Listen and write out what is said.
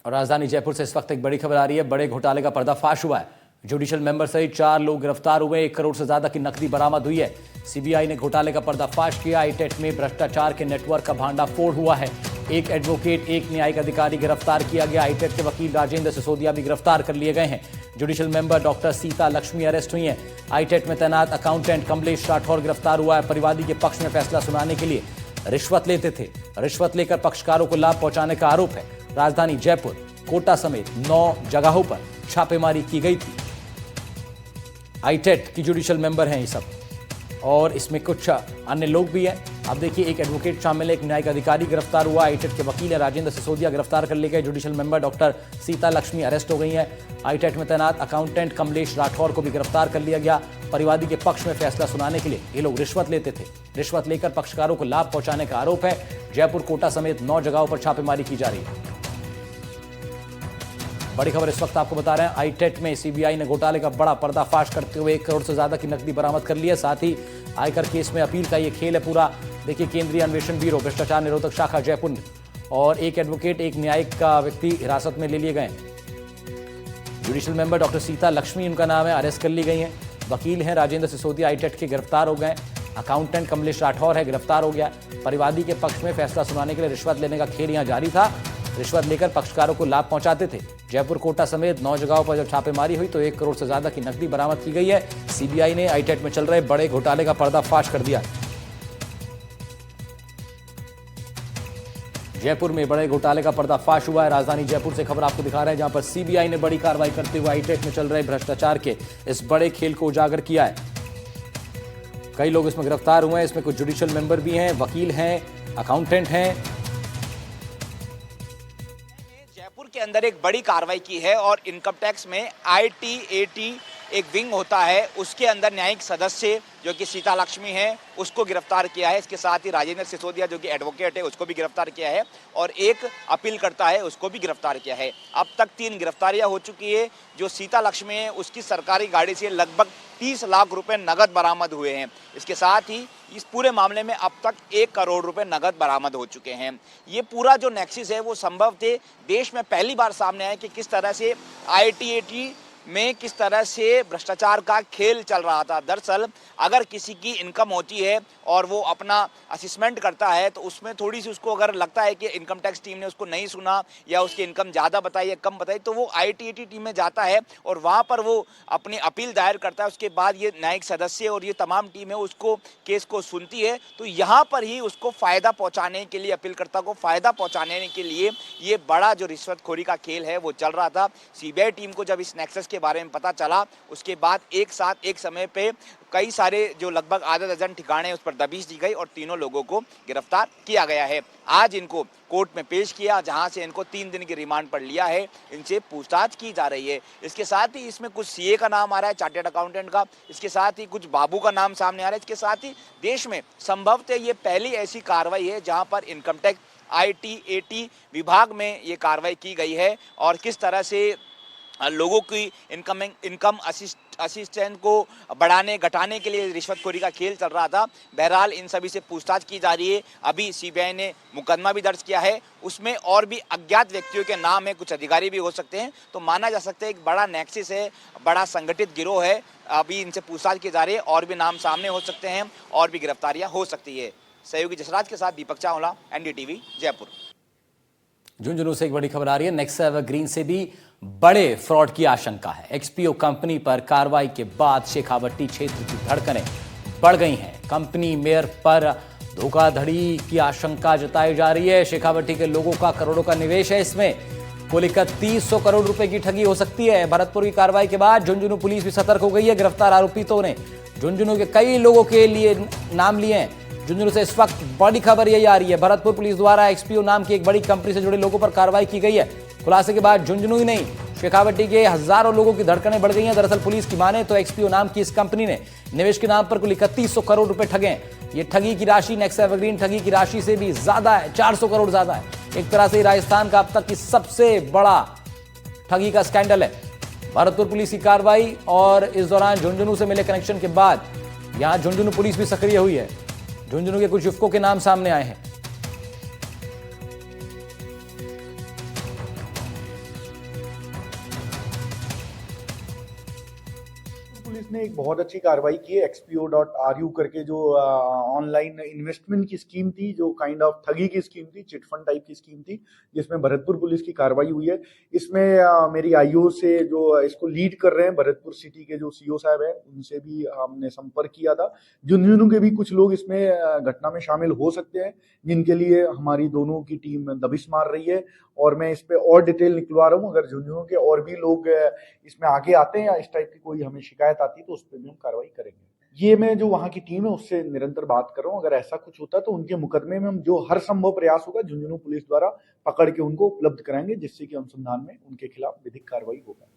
और राजधानी जयपुर से इस वक्त एक बड़ी खबर आ रही है। बड़े घोटाले का पर्दाफाश हुआ है। जुडिशियल मेंबर सहित 4 लोग गिरफ्तार हुए। 1 करोड़ से ज्यादा की नकदी बरामद हुई है। सीबीआई ने घोटाले का पर्दाफाश किया। आईटेट में भ्रष्टाचार के नेटवर्क का भांडाफोड़ हुआ है। एक एडवोकेट, एक न्यायिक अधिकारी गिरफ्तार किया गया। आईटेट के वकील राजेंद्र सिसोदिया भी गिरफ्तार कर लिए गए हैं। Judicial member doctor Sita Lakshmi arrest हुई हैं। आईटेट में तैनात अकाउंटेंट कमलेश राठौर गिरफ्तार हुआ है। परिवादी के पक्ष में फैसला सुनाने के लिए रिश्वत लेते थे। रिश्वत लेकर पक्षकारों को लाभ पहुंचाने का आरोप है। राजधानी जयपुर, कोटा समेत 9 जगहों पर छापेमारी की गई थी। आईटेट की जुडिशियल मेंबर हैं ये सब, और इसमें कुछ अन्य लोग भी हैं। अब देखिए, एक एडवोकेट शामिल है, एक न्यायिक अधिकारी गिरफ्तार हुआ। आईटेट के वकील है राजेंद्र सिसोदिया गिरफ्तार कर लिए गए। Judicial member doctor Sita Lakshmi arrest हो गई हैं। आईटेट में तैनात अकाउंटेंट कमलेश राठौर को भी गिरफ्तार कर लिया गया। परिवादी के पक्ष में फैसला सुनाने के लिए ये लोग रिश्वत लेते थे। रिश्वत लेकर पक्षकारों को लाभ पहुंचाने का आरोप है। जयपुर, कोटा समेत 9 जगहों पर छापेमारी की जा रही है। बड़ी खबर इस वक्त आपको बता रहे हैं। आईटेट में सीबीआई ने घोटाले का बड़ा पर्दाफाश करते हुए 1 करोड़ से ज्यादा की नकदी बरामद कर ली है। साथ ही आयकर केस में अपील का ये खेल है पूरा। देखिए, केंद्रीय अन्वेषण ब्यूरो, भ्रष्टाचार निरोधक शाखा जयपुर, और एक एडवोकेट, एक न्यायिक का व्यक्ति हिरासत में ले लिए गए। Judicial member doctor Sita Lakshmi उनका नाम है, अरेस्ट कर ली गई है। वकील हैं राजेंद्र सिसोदिया, आईटेट के गिरफ्तार हो गए। अकाउंटेंट कमलेश राठौर है, गिरफ्तार हो गया। परिवादी के पक्ष में फैसला सुनाने के लिए रिश्वत लेने का खेल यहां जारी था। रिश्वत लेकर पक्षकारों को लाभ पहुंचाते थे। जयपुर, कोटा समेत 9 जगहों पर जब छापेमारी हुई तो 1 करोड़ से ज्यादा की नकदी बरामद की गई है। सीबीआई ने आईटेट में चल रहे बड़े घोटाले का पर्दाफाश कर दिया। जयपुर में बड़े घोटाले का पर्दाफाश हुआ है। राजधानी जयपुर से खबर आपको दिखा रहे हैं, जहां पर सीबीआई ने बड़ी कार्रवाई करते हुए आईटेट में चल रहे भ्रष्टाचार के इस बड़े खेल को उजागर किया है। कई लोग इसमें गिरफ्तार हुए हैं। इसमें कुछ जुडिशियल मेंबर भी हैं, वकील हैं, अकाउंटेंट हैं। जयपुर के अंदर एक बड़ी कार्रवाई की है और इनकम टैक्स में आईटीएटी एक विंग होता है, उसके अंदर न्यायिक सदस्य जो कि सीता लक्ष्मी है उसको गिरफ्तार किया है। इसके साथ ही राजेंद्र सिसोदिया जो कि एडवोकेट है उसको भी गिरफ्तार किया है, और एक अपील करता है उसको भी गिरफ्तार किया है। अब तक 3 गिरफ्तारियां हो चुकी है। जो सीता लक्ष्मी है उसकी सरकारी गाड़ी से लगभग 30 लाख रुपए नगद बरामद हुए हैं। इसके साथ ही इस पूरे मामले में अब तक 1 करोड़ रुपए नगद बरामद हो चुके हैं। ये पूरा जो नेक्सिस है वो संभव थे देश में पहली बार सामने आया कि किस तरह से आईटीएटी में किस तरह से भ्रष्टाचार का खेल चल रहा था। दरअसल अगर किसी की इनकम होती है और वो अपना असेसमेंट करता है तो उसमें थोड़ी सी उसको अगर लगता है कि इनकम टैक्स टीम ने उसको नहीं सुना या उसकी इनकम ज़्यादा बताई या कम बताई, तो वो आईटीएटी टीम में जाता है और वहाँ पर वो अपनी अपील दायर करता है। उसके बाद ये न्यायिक सदस्य और ये तमाम टीम है उसको केस को सुनती है। तो यहाँ पर ही उसको फ़ायदा पहुँचाने के लिए, अपीलकर्ता को फ़ायदा पहुँचाने के लिए ये बड़ा जो रिश्वतखोरी का खेल है वो चल रहा था। सीबीआई टीम को जब इस नेक्सस के बारे में पता चला उसके बाद एक साथ एक समय पे कई सारे जो लगभग आधा दर्जन ठिकाने उस पर दबिश दी गई और तीनों लोगों को गिरफ्तार किया गया है। आज इनको कोर्ट में पेश किया, जहां से इनको 3 दिन की रिमांड पर लिया है। इनसे पूछताछ की जा रही है। इसके साथ ही इसमें कुछ सीए का नाम आ रहा है, चार्टर्ड अकाउंटेंट का। इसके साथ ही कुछ बाबू का नाम सामने आ रहा है। इसके साथ ही देश में संभवतः ये पहली ऐसी कार्रवाई है जहां पर इनकम टैक्स आईटीएटी विभाग में ये कार्रवाई की गई है और किस तरह से लोगों की इनकम असिस्टेंट को बढ़ाने घटाने के लिए रिश्वतखोरी का खेल चल रहा था। बहरहाल इन सभी से पूछताछ की जा रही है। अभी सीबीआई ने मुकदमा भी दर्ज किया है, उसमें और भी अज्ञात व्यक्तियों के नाम है, कुछ अधिकारी भी हो सकते हैं। तो माना जा सकता है एक बड़ा नेक्सिस है, बड़ा संगठित गिरोह है। अभी इनसे पूछताछ की जा रही है, और भी नाम सामने हो सकते हैं और भी गिरफ्तारियां हो सकती है। सहयोगी जसराज के साथ दीपक चावला, एनडीटीवी, जयपुर। झुंझुनू से एक बड़ी खबर आ रही है। नेक्सा एवरग्रीन से भी बड़े फ्रॉड की आशंका है। एक्सपीओ कंपनी पर कार्रवाई के बाद शेखावटी क्षेत्र की धड़कनें बढ़ गई हैं। कंपनी मेयर पर धोखाधड़ी की आशंका जताई जा रही है। शेखावटी के लोगों का करोड़ों का निवेश है इसमें। कुल 3100 करोड़ रुपए की ठगी हो सकती है। भरतपुर की कार्रवाई के बाद झुंझुनू पुलिस भी सतर्क हो गई है। गिरफ्तार आरोपितों ने झुंझुनू के कई लोगों के लिए नाम लिए हैं। झुंझुनू से इस वक्त बड़ी खबर यही आ रही है, भरतपुर पुलिस द्वारा एक्सपीओ नाम की एक बड़ी कंपनी से जुड़े लोगों पर कार्रवाई की गई है। खुलासे के बाद झुंझुनू ही नहीं, शेखावटी के हजारों लोगों की धड़कनें बढ़ गई हैं। दरअसल पुलिस की माने तो एक्सपीओ नाम की इस कंपनी ने निवेश के नाम पर कुल 3100 करोड़ रुपए ठगे हैं। ये ठगी की राशि नेक्सा एवरग्रीन ठगी की राशि से भी ज्यादा है, 400 करोड़ ज्यादा है। एक तरह से राजस्थान का अब तक की सबसे बड़ा ठगी का स्कैंडल है। भरतपुर पुलिस की कार्रवाई और इस दौरान झुंझुनू से मिले कनेक्शन के बाद यहां झुंझुनू पुलिस भी सक्रिय हुई है। झुंझुनू के कुछ युवकों के नाम सामने आए हैं। पुलिस ने एक बहुत अच्छी कार्रवाई की है। XPO.RU करके जो ऑनलाइन इन्वेस्टमेंट की स्कीम थी, जो काइंड ऑफ ठगी की स्कीम थी, चिट फंड टाइप की स्कीम थी, जिसमें भरतपुर पुलिस की कार्रवाई हुई है। इसमें मेरी आईओ से जो इसको लीड कर रहे हैं भरतपुर सिटी के जो सीओ साहब हैं, उनसे भी हमने संपर्क किया था। झुंझुनू के भी कुछ लोग इसमें घटना में शामिल हो सकते हैं, जिनके लिए हमारी दोनों की टीम दबिश मार रही है और मैं इस पे और डिटेल निकलवा रहा हूँ। अगर झुंझुनू के और भी लोग इसमें आगे आते हैं या इस टाइप की कोई हमें शिकायत आती है तो उस पर भी हम कार्रवाई करेंगे। ये मैं जो वहाँ की टीम है उससे निरंतर बात कर रहा हूँ। अगर ऐसा कुछ होता है तो उनके मुकदमे में हम जो हर संभव प्रयास होगा झुंझुनू पुलिस द्वारा पकड़ के उनको उपलब्ध कराएंगे, जिससे कि अनुसंधान में उनके खिलाफ विधिक कार्रवाई होगा।